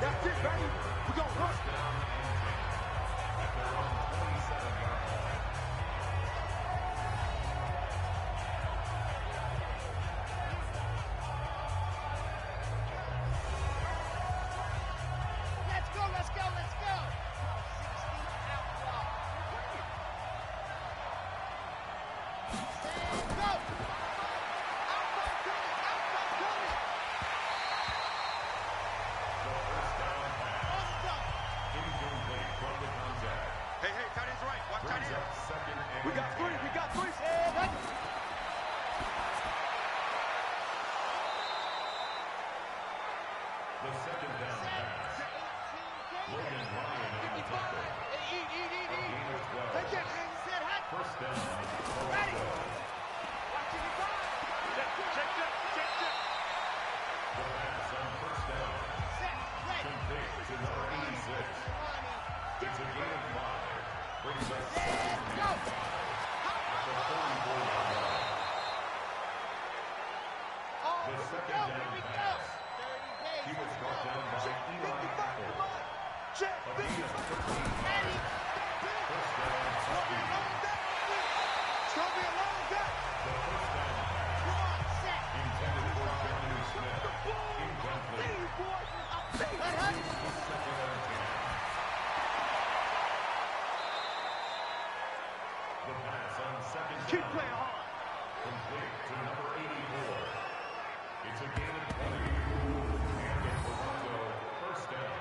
That's it, baby. We're going to rush. Down and 10 at their own 27-yard line. Let's go, let's go, let's go. 16 out block. Stand go. Outside coming, outside coming. The first down pass. Incomplete from the contact. Hey, tight end's right. Watch tight Brings end. up second and We got 10. three. We got three. The second down pass. Logan Ryan on the tackle. Eat. A gain of 12. Take that. Sit hot. First down. Ready. Colorado. Watching the ball. Check. The pass on first down. Set. Ready. Complete to number 86. It's a gain of 5. Brings us Let's second go. and 5 at the 44-yard line. Oh, The second here down we go. pass. 30 days. He was brought down by Eli Apple. Check. A gain of 13. Ready. First down, Huskies. It's going to be a long day. The first down pass. Come on, set. Intended for Jeremy Smith. Incomplete. Let her. Second and 10. The pass on second Keep down. playing hard. Complete to number 84. It's a gain of 20. And the Toronto first down.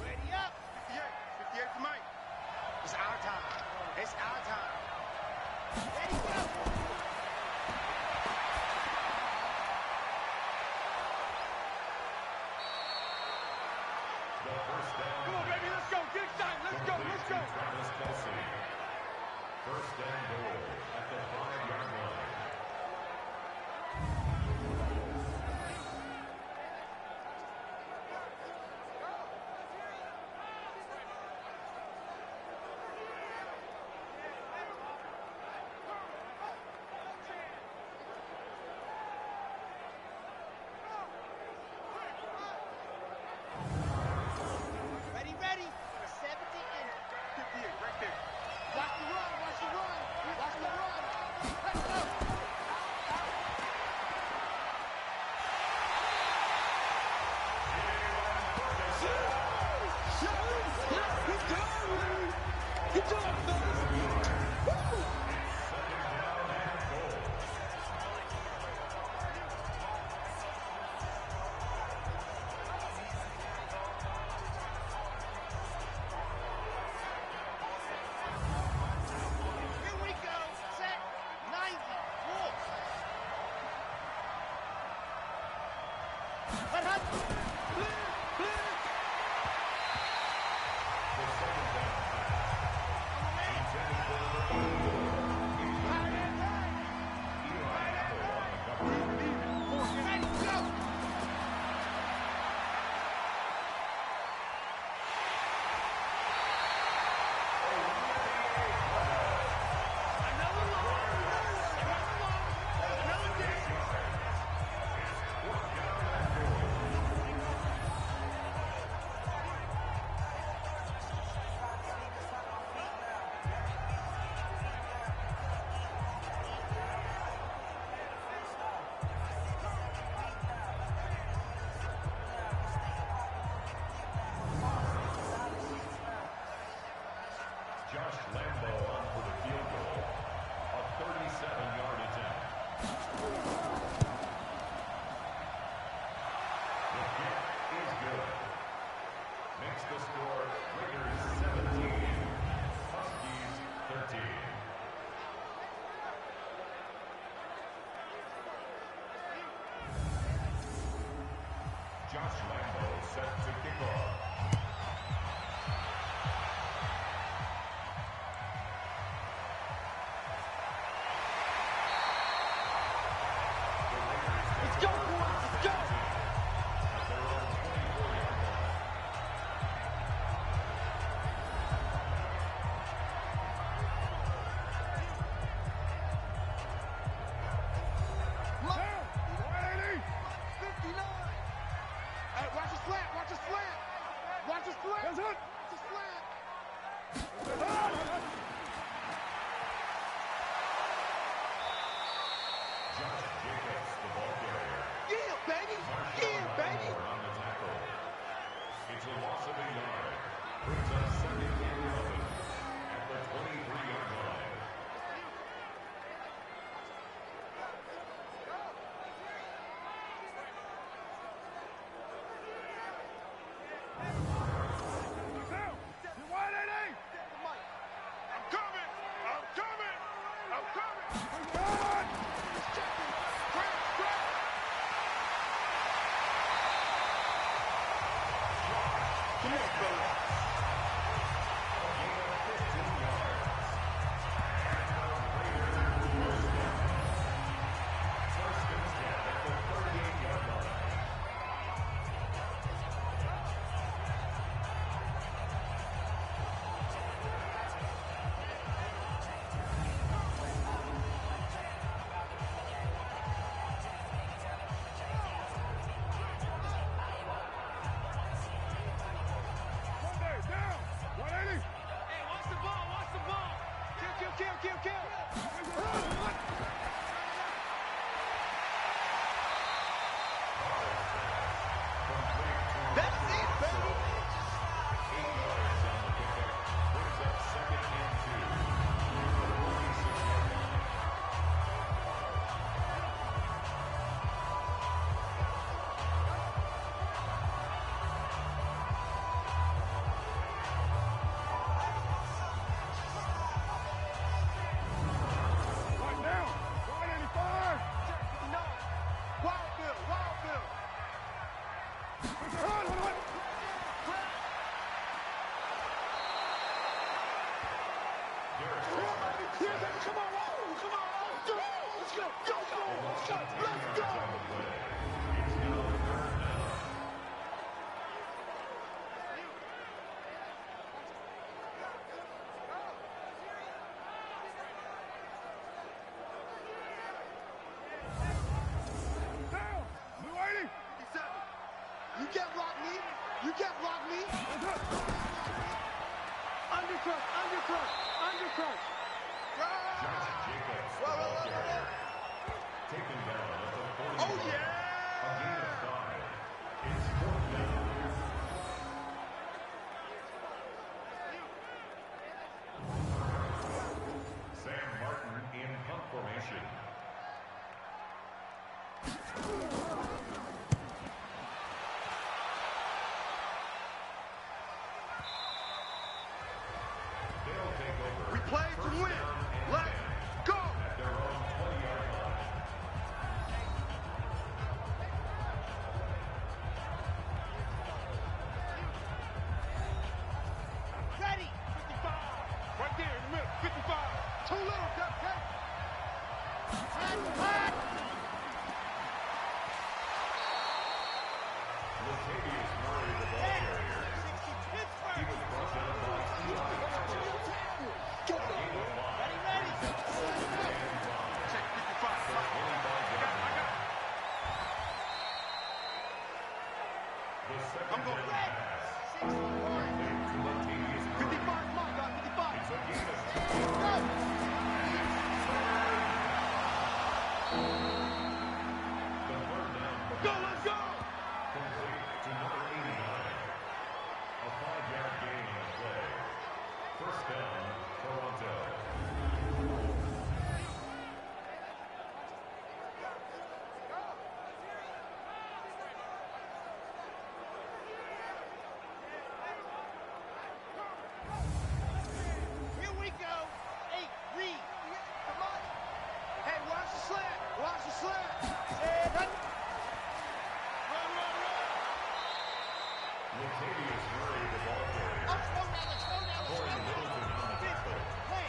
Ready up. 58 for Mike. It's our time. It's our time. Ready go. Here we go. Set 90. Wolves. But Josh Lambo on for the field goal. A 37-yard attempt. The kick is good. Makes the score Raiders 17, Huskies 13. Josh Lambo set to kick off. let's go, boys. Let's go. Down. 180. 59. Hey, watch the slant. Watch the slant. Watch the slant. That's it. Watch the slant. Josh Jacobs, the ball carrier. Yeah, baby. Marshawn Yeah, baby. Lattimore on the tackle. It's a loss of a yard. Brings up second and 11 at the 23-yard line. Down. 180. I'm coming. I'm coming. I'm coming. Good. Grab, grab. Come on, fella. A gain of 15 yards. And the Raiders first down. First and 10 at the 38-yard line. Monday. Down. 180. Hey, watch the ball, watch the ball. Kill. That's it, baby. 8 yards on the pickup. Brings up second and 2. 46-yard line. One down. 185. No. Wild Bill. Wild Bill. Derek Here, baby. Come on. Whoa. Come on. Let's go. Let's go. Let's go. Let's go. Let's go. on the play. It's now third down. Down. 280. 57. You can't block me. You can't block me. Undercut. Undercut. Undercut. Josh Jacobs, the ball carrier. Taken down at the 40. Oh, yeah. A gain of 5. It's fourth down. Latavius Murray, the ball carrier. He was brought down by 2 offensive. Gain of 5 brings up 2nd and 5. Check 55. So winning by Denver. The second down pass. Complete to Latavius Murray. 55, come on, God, 55. It's a gain of 2. The third down Go, let's go. complete to number 89. A 5-yard gain on the play. First down, Toronto. Here we go. Hey, read. Come on. Hey, watch the slant. Watch the slant. Hey, run. Run, run, run. Latavius Murray, the ball carrier. Let's go now. Let's go now. Corey Middleton on the tackle. Play.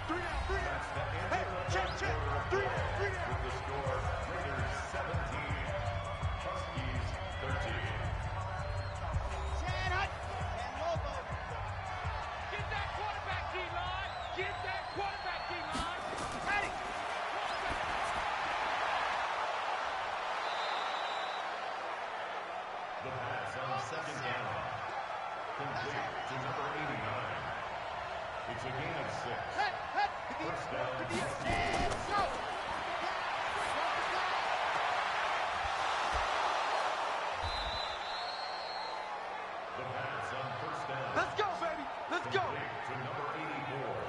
3 down, 3 down. That's the end Hey, of the check, third check. quarter of 3 play. down, 3 down. With the score, Raiders 17, Huskies 13. Chad Hunt. And Lobo. Get that quarterback, D-line. Get that quarterback, D-line. Ready. The pass on second down. Complete to number 89. It's a gain of 6. Hut, hut. First down, Huskies. Let's go. The pass on first down. Let's go, baby. Let's go. Complete to number 84.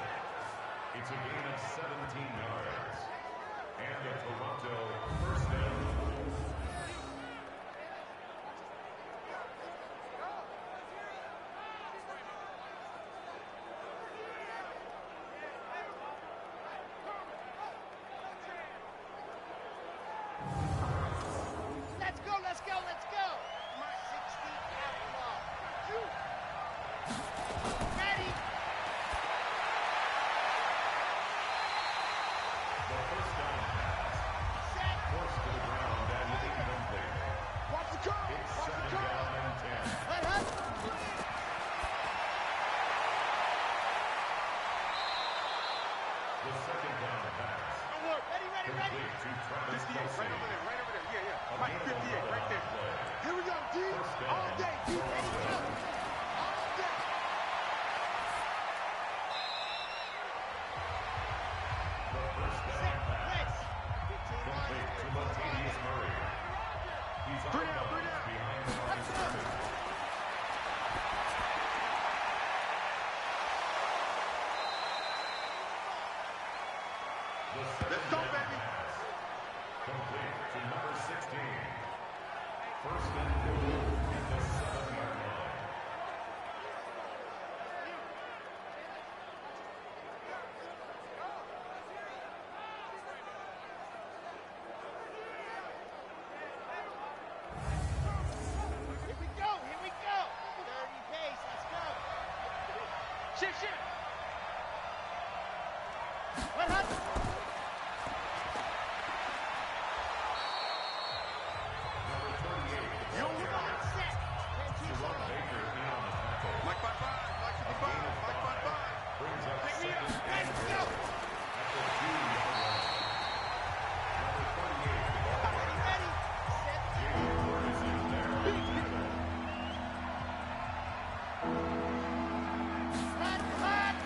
It's a gain of 17 yards. And a Toronto first down. Let's go, let's go, let's go. My 60 outlaw. Shoot. Ready. The first down pass Set. forced to the ground and incomplete. Watch the curve. It's Watch the second curve. down and 10. Let Hunt. The second down pass Ready, ready, ready. complete to Travis 58, Kelce. right over there, right over there. Yeah, yeah. A Mike, gain of 58, 11 right on there. the play. Here we go, D. First down. All day, D. Ready, go. All day. The first down pass complete to Latavius Murray. He's on 3 down, 3 balance down. behind the line of scrimmage. The second Let's go, down baby. pass complete to number 16. First and goal at the 7-yard line. Here we go, here we go. 30 pace, let's go. Shit, shit. Let Hunt. Number 38. Yo, the we're ball on. carrier. Set. 10 Jerome Baker in on the tackle. Mike 55, Mike A gain 55, of Mike 5 55. brings up Pick me up. second and Let's go. goal at the 2-yard line. Number 38, the ball Ready, carrier. ready. Set. Jalen Curtis is there in the middle. Hunt, Hunt.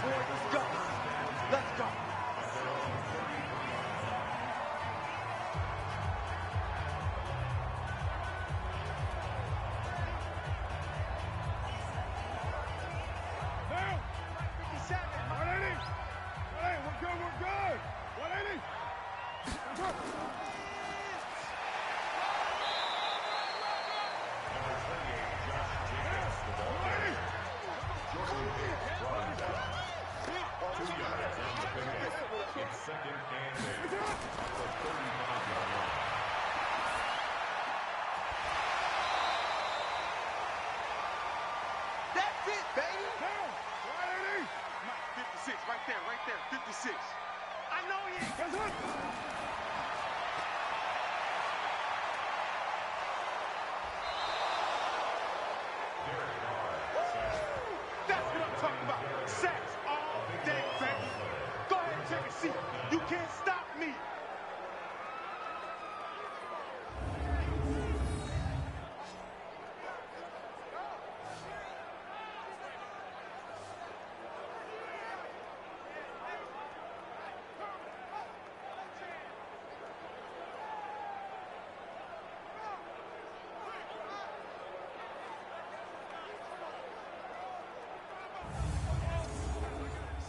boys. Let's go. Let's go. Down. 57. 180. Hey, we're good, we're good. 180. That's up. Number 28, Josh Jacobs, the ball carrier. Jordan Hicks brought him down. 2 yards on the pickup. It's second and 8 at the 35-yard line. That's it, baby. Down. 180. Mike, 56, right there, 56. I know he is. That's up. Derek Carr, sack. That's what I'm talking about. Sacks all day, baby. Go ahead and take a seat. You can't stop me.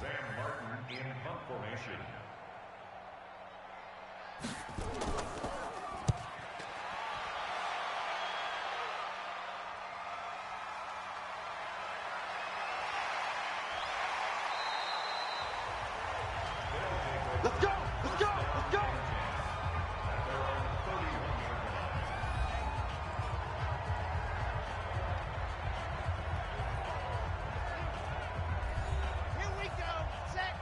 Sam Martin in punt formation. Let's go. Let's go. Let's go. At their own 31-yard line. Here we go. Set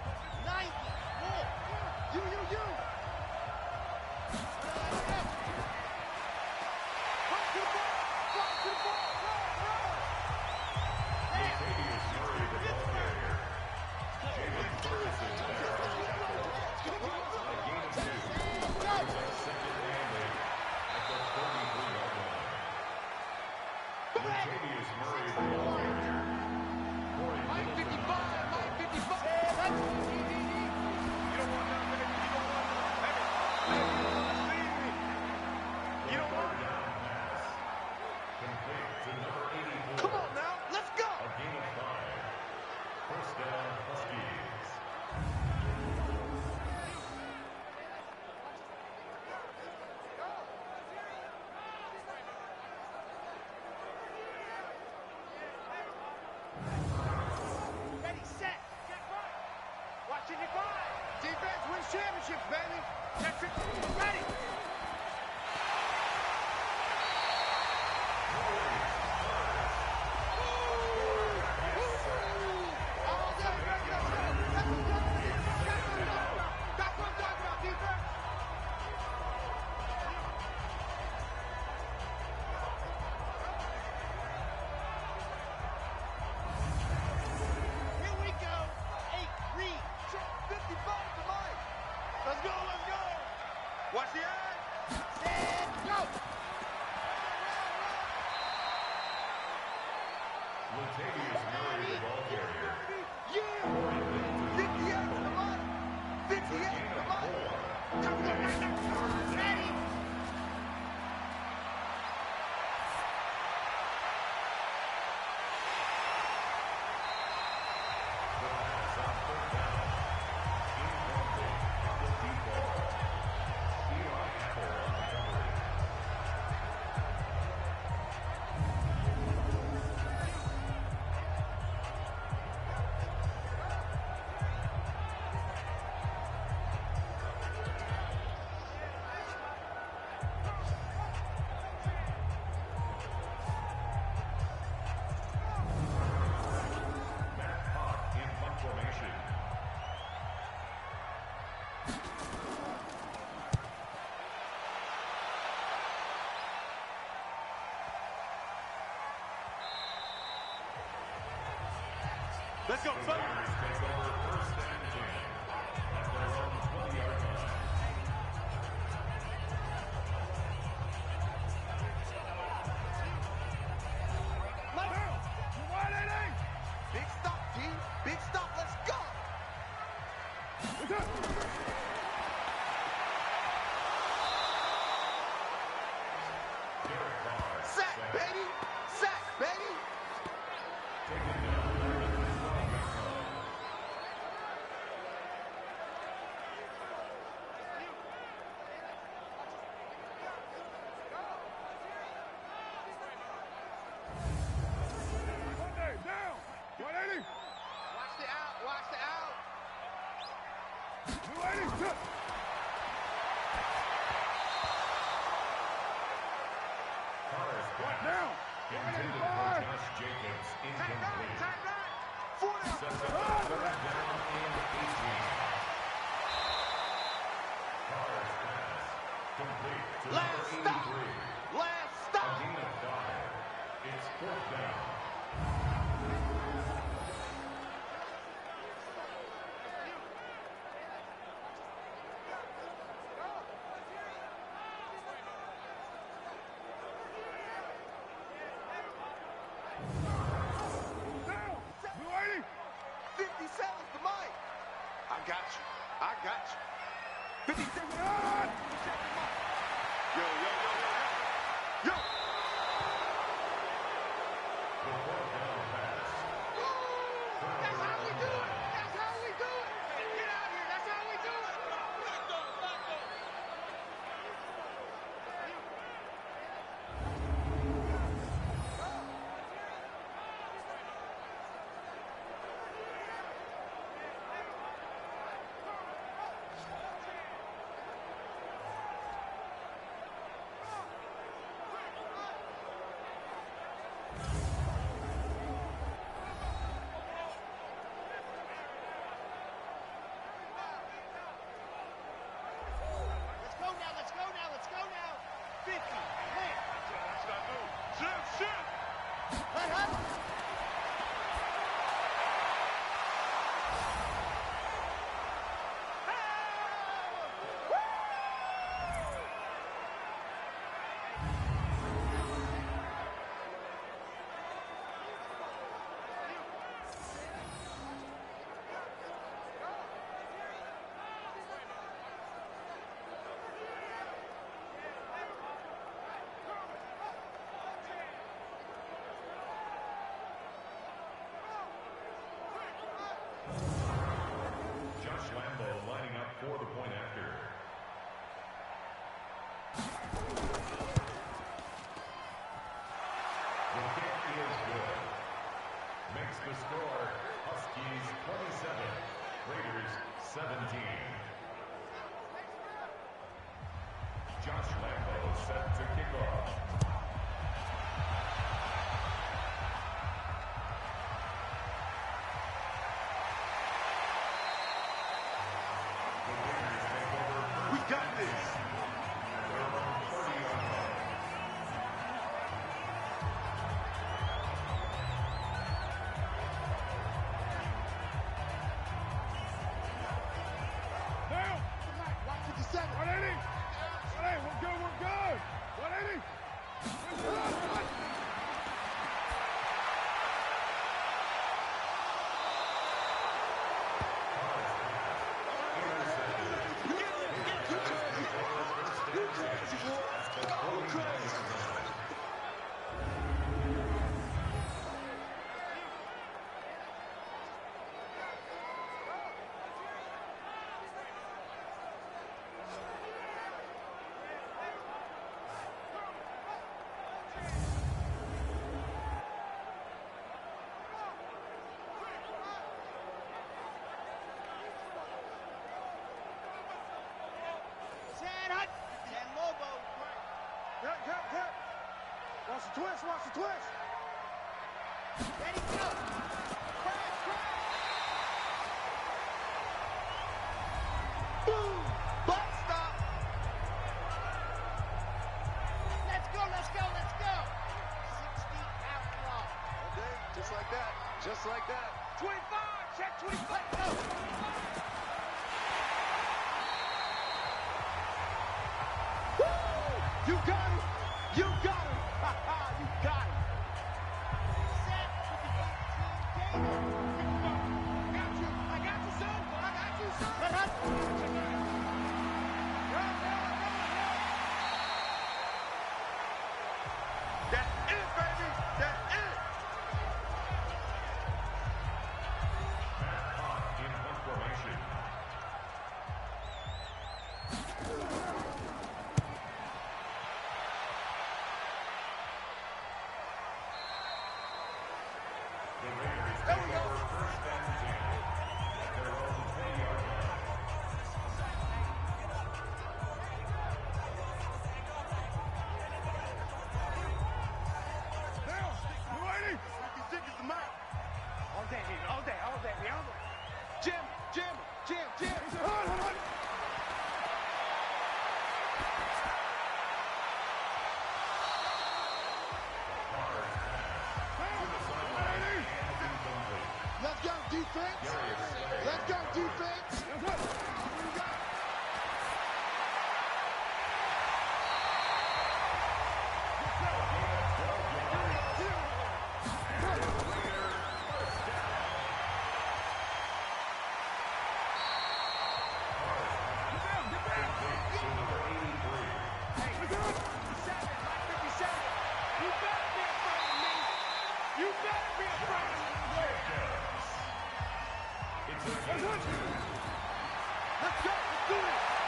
90. More. You. Run to the ball. Run to the ball. Run. Latavius Murray, the ball carrier. Jalen Ferguson there on the tackle. A gain of 2. Brings up second and 8 at the 33-yard line. Latavius Murray, the ball carrier. Corey Middleton on the tackle. You don't want Third down pass. Complete to number 84. Come on now. Let's go. A gain of 5. First down, Huskies. Ready, set. Get right. Watching it right. Defense wins championships, baby. That's it. Ready. All day, baby. That's what I'm talking about, defense. Here we go. 8, read. 55 to Mike. Let's go, let's go. Watch the eye. Set, go. Latavius Murray, the ball carrier. Yeah. Corey Middleton. 58 to Mike. 58 Gain to of Mike. 4. Come on, ready. The pass on third down. Incomplete on the deep ball. Eli Apple on the coverage. Matt Hawk in punt formation. Let's go, The son. Bears take over first and 10 at their own 20-yard line. Big stop, G. Big stop. Let's go. baby. Sack, baby. Taken down. Monday, down. 180. Watch the out, watch the out. 280. Tip. Carr's pass. Down. Intended for 185. Josh Jacobs. Tight right, Incomplete. tight right. 40. Sets up a third down and 18. Carr's pass. Complete to Last number stop. 83. Last stop. A gain of 5. It's fourth down. Down. 280. 57's the mic. I got you. I got you. 57. Down. Yo, yo, yo, yo, yo. Yo. The fourth down pass. That's how we do it. That's how we do it. Get out here. That's how we do it. Back up, back up. Let's go now. Let's go now. Let's go now. 50. Hit. That's what I do. Shift. Hut, hut. Josh Lambo lining up for the point after. The kick is good. Makes the score Huskies 27, Raiders 17. Josh Lambo set to kick off. The Raiders take over first. We got this. They're on 30 on line. Down. Watch 57. 180. 180. We're good. We're good. 180. We're good. Ten hut. 10 Lobo. Cut. Watch the twist. Watch the twist. Ready, go. Crash. Boom. Butt stop. Let's go. 60 outlaw. Okay, just like that. Just like that. 25. Check 25. Let's go. You got it. You got it. You got it. Set for the 18 gainer. I got you, son. That's it. defense. Let's go, defense. Let's go. Let's do it.